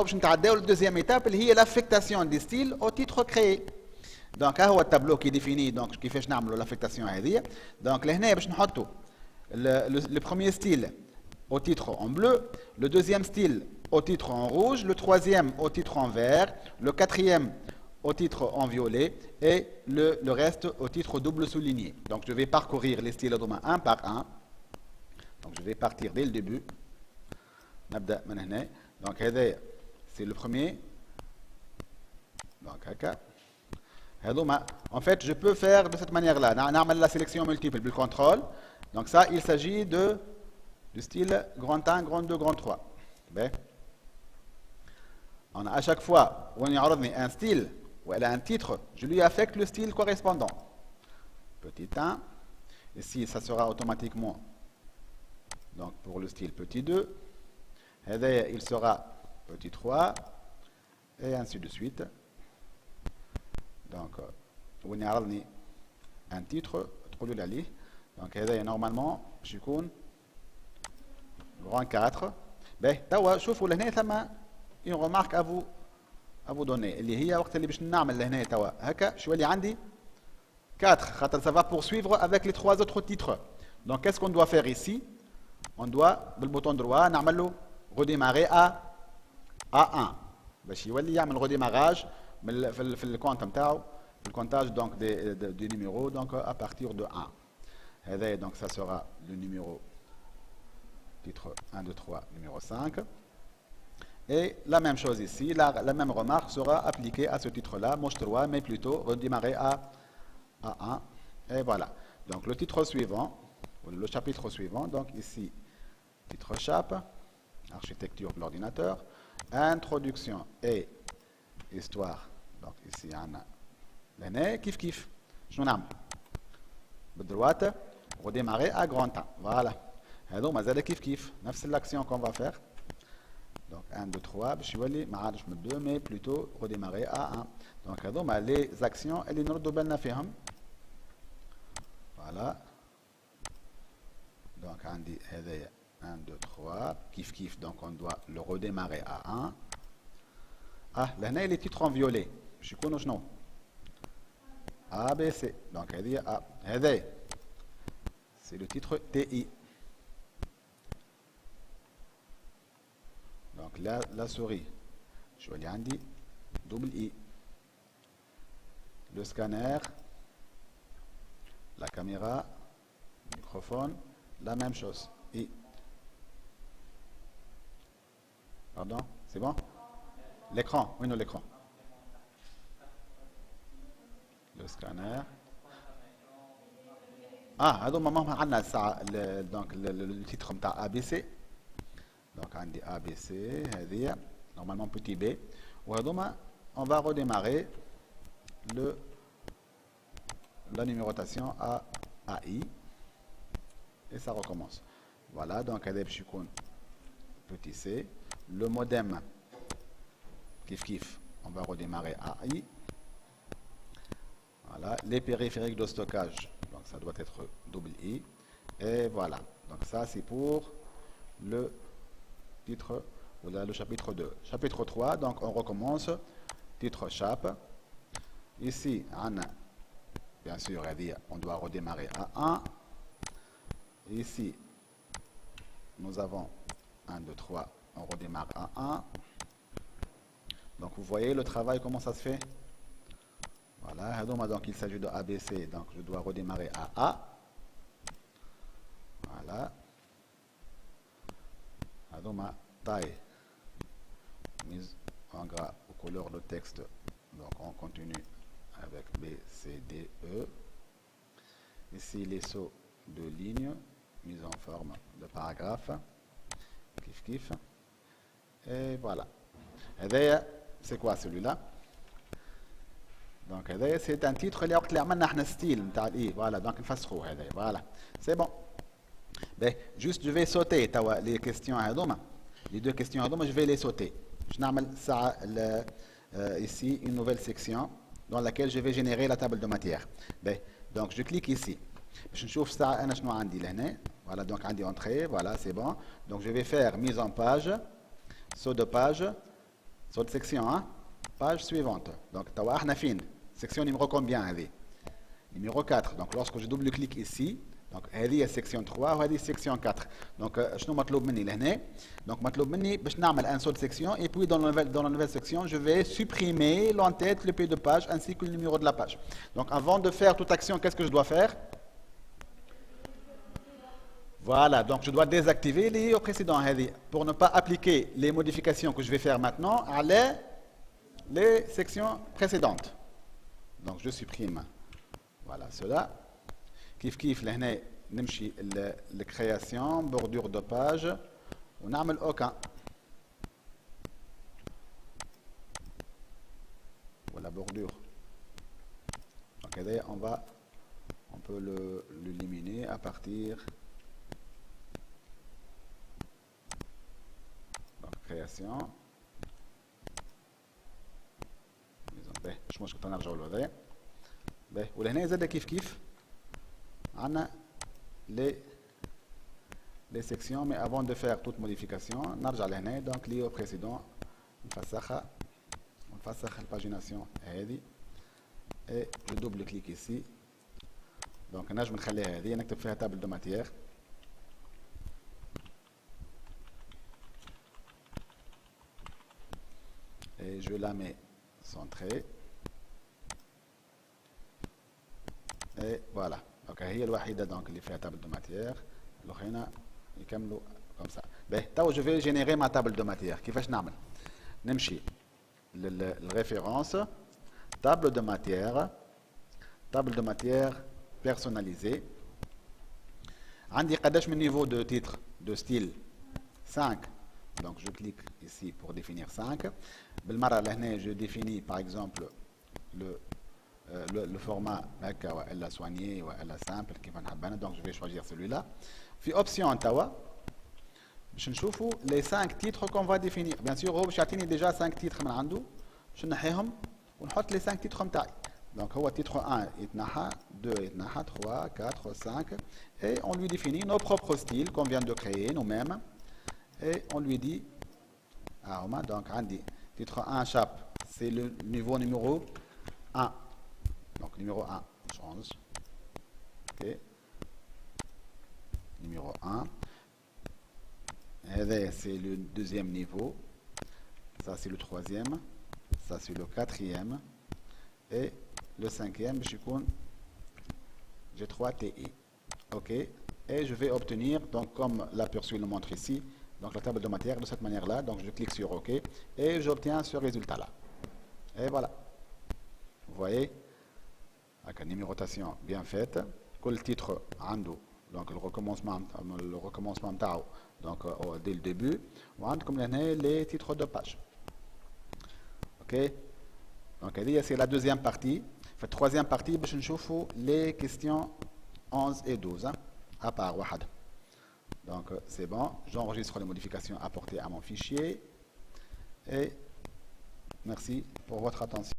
باش نتعداو للدوزيام ايتاب اللي هي لافيكتاسيون دي ستيل او تيتر كريي. دونك ها هو التابلو كي ديفيني دونك كيفاش نعملوا لافيكتاسيون هذه. دونك لهنا باش نحطوا le premier style au titre en bleu, le deuxième style au titre en rouge, le troisième au titre en vert, le quatrième au titre en violet et le reste au titre double souligné. Donc je vais parcourir les styles un par un. Donc je vais partir dès le début. نبدأ من هنا. Donc هذا c'est le premier. Donc هكا. En fait, je peux faire de cette manière-là. نعمل la sélection multiple بالcontrôle. Donc ça, il s'agit du style grand 1, grand 2, grand 3. Ben. On a à chaque fois où on y a un style ou elle a un titre, je lui affecte le style correspondant. Petit 1. Ici, ça sera automatiquement donc pour le style petit 2. Et il sera petit 3. Et ainsi de suite. Donc, on y a un titre, donc normalement je يكون grand 4. باهي توا شوفوا لهنا ثم une remarque à vous donner اللي هي وقت اللي باش نعمل لهنا توا هكا شو اللي عندي 4 خاطر ça va poursuivre avec les trois autres titres. Donc qu'est-ce qu'on doit faire ici? On doit بالبouton droit نعمل له redémarrer à 1 باش يولي يعمل redémarrage في الكونت نتاعو le comptage donc des numéros donc à partir de 1. Et donc ça sera le numéro titre 1, 2, 3, numéro 5. Et la même chose ici, la même remarque sera appliquée à ce titre-là, Moche 3, mais plutôt redémarrer à 1. Et voilà. Donc le titre suivant, le chapitre suivant, donc ici, titre chap, architecture de l'ordinateur, introduction et histoire. Donc ici, on a l'année, kiff kiff. Je n'en ai de droite, redémarrer à grand 1. Voilà. Et donc, mazal kiff kiff. C'est l'action qu'on va faire. Donc 1, 2, 3. Je suis allé, je me 2, mais plutôt redémarrer à 1. Donc, les actions, elles sont bien faites. Voilà. Donc, on dit 1, 2, 3. Kiff kiff. Donc, on doit le redémarrer à 1. Ah, là, les titres en violet. Je suis connu, non? A, B, C. Donc, c'est le titre TI. Donc, la souris, je vais aller dire double I. Le scanner, la caméra, le microphone, la même chose. I. Pardon, c'est bon? L'écran, oui, non, l'écran. Le scanner. Ah, donc maman a donc le titre de ABC. Donc on dit ABC, normalement petit b. On va redémarrer la numérotation à AI et ça recommence. Voilà, donc petit c. Le modem kif kif, on va redémarrer à AI. Voilà, les périphériques de stockage, donc ça doit être double I. Et voilà, donc ça c'est pour le titre, voilà le chapitre 2. Chapitre 3, donc on recommence, titre chap. Ici, bien sûr, on doit redémarrer à 1. Ici, nous avons 1, 2, 3, on redémarre à 1. Donc vous voyez le travail, comment ça se fait? Voilà, donc il s'agit de ABC, donc je dois redémarrer à A. Voilà. Ma taille mise en gras aux couleurs de texte. Donc on continue avec B, C, D, E. Ici les sauts de lignes, mise en forme de paragraphe. Kif kif. Et voilà. Et d'ailleurs, c'est quoi celui-là? Donc c'est un titre اللي وقت اللي عملنا احنا ستيل نتاع الاي فوالا دونك نفسخوه هذا فوالا سي بون. Juste je vais sauter les questions هذوما les deux questions هذوما je vais les sauter. Je نعمل ساعة ici une nouvelle section dans laquelle je vais générer la table de matière. Donc je clique ici باش نشوف ساعة انا شنو عندي لهنا. Voilà, donc عندي entrée, voilà c'est bon. Donc je vais faire mise en page, saut de page, Saute section, hein? Page suivante. Donc, tawa ahna fin. Section numéro combien, هذه? Numéro 4. Donc, lorsque je double-clique ici, donc هذه هي section 3 وهذه section 4. Donc, شنو مطلوب مني لهنا؟ Donc, مطلوب مني باش نعمل un saut de section et puis dans la nouvelle section, je vais supprimer l'entête, le pied de page ainsi que le numéro de la page. Donc, avant de faire toute action, qu'est-ce que je dois faire? Voilà, donc je dois désactiver les précédents pour ne pas appliquer les modifications que je vais faire maintenant à les sections précédentes. Donc je supprime. Voilà, cela. Kif kif, لهنا نمشي la création, bordure de page, ونعمل aucun. Voilà, bordure. Donc on peut l'éliminer à partir création. باهي مش مشكل نرجعوا لهذايا. باهي ولهنا زاد كيف عندنا les sections, mais avant de faire toute modification نرجع لهنا donc lié au précédent نفسخها ونفسخ الباجيناسيون هذه et je double clique ici. donc نجم نخليها هذه نكتب فيها table de matière. Et je la mets centrée. Et voilà. Donc, هي الوحيدة donc اللي فيها table de matière. الأخرين يكملوا comme ça. Ben, je vais générer ma table de matière. كيفاش نعمل؟ نمشي للريفérence table de matière personnalisée. عندي قداش من niveau de titre de style 5. Donc je clique ici pour définir 5. بالمرة لهنا je définis par exemple le format هكا والا soigné والا simple كيف نحب انا. donc je vais choisir celui-là. في option توا باش نشوفوا les 5 titres qu'on va définir. bien sûr هو باش يعطيني déjà 5 titres من عنده باش نحيهم ونحط les 5 titres نتاعي. donc هو titre 1 يتنحى 2 يتنحى 3 4 5 et on lui définit nos propres styles qu'on vient de créer nous-mêmes. Et on lui dit, donc Andy, titre 1 chape, c'est le niveau numéro 1. Donc numéro 1, on change. Ok. Numéro 1. Et c'est le deuxième niveau. Ça c'est le troisième. Ça c'est le quatrième. Et le cinquième, j'ai 3 TI. Ok. Et je vais obtenir, donc comme l'aperçu le montre ici, donc la table de matière de cette manière-là. Donc je clique sur OK et j'obtiens ce résultat-là. Et voilà. Vous voyez, avec une numérotation bien faite, que le titre عنده donc le recommencement donc dès le début, comme les titres de page. OK. Donc c'est la deuxième partie. La troisième partie, باش نشوفوا les questions 11 et 12 à part واحد. Donc c'est bon, j'enregistre les modifications apportées à mon fichier et merci pour votre attention.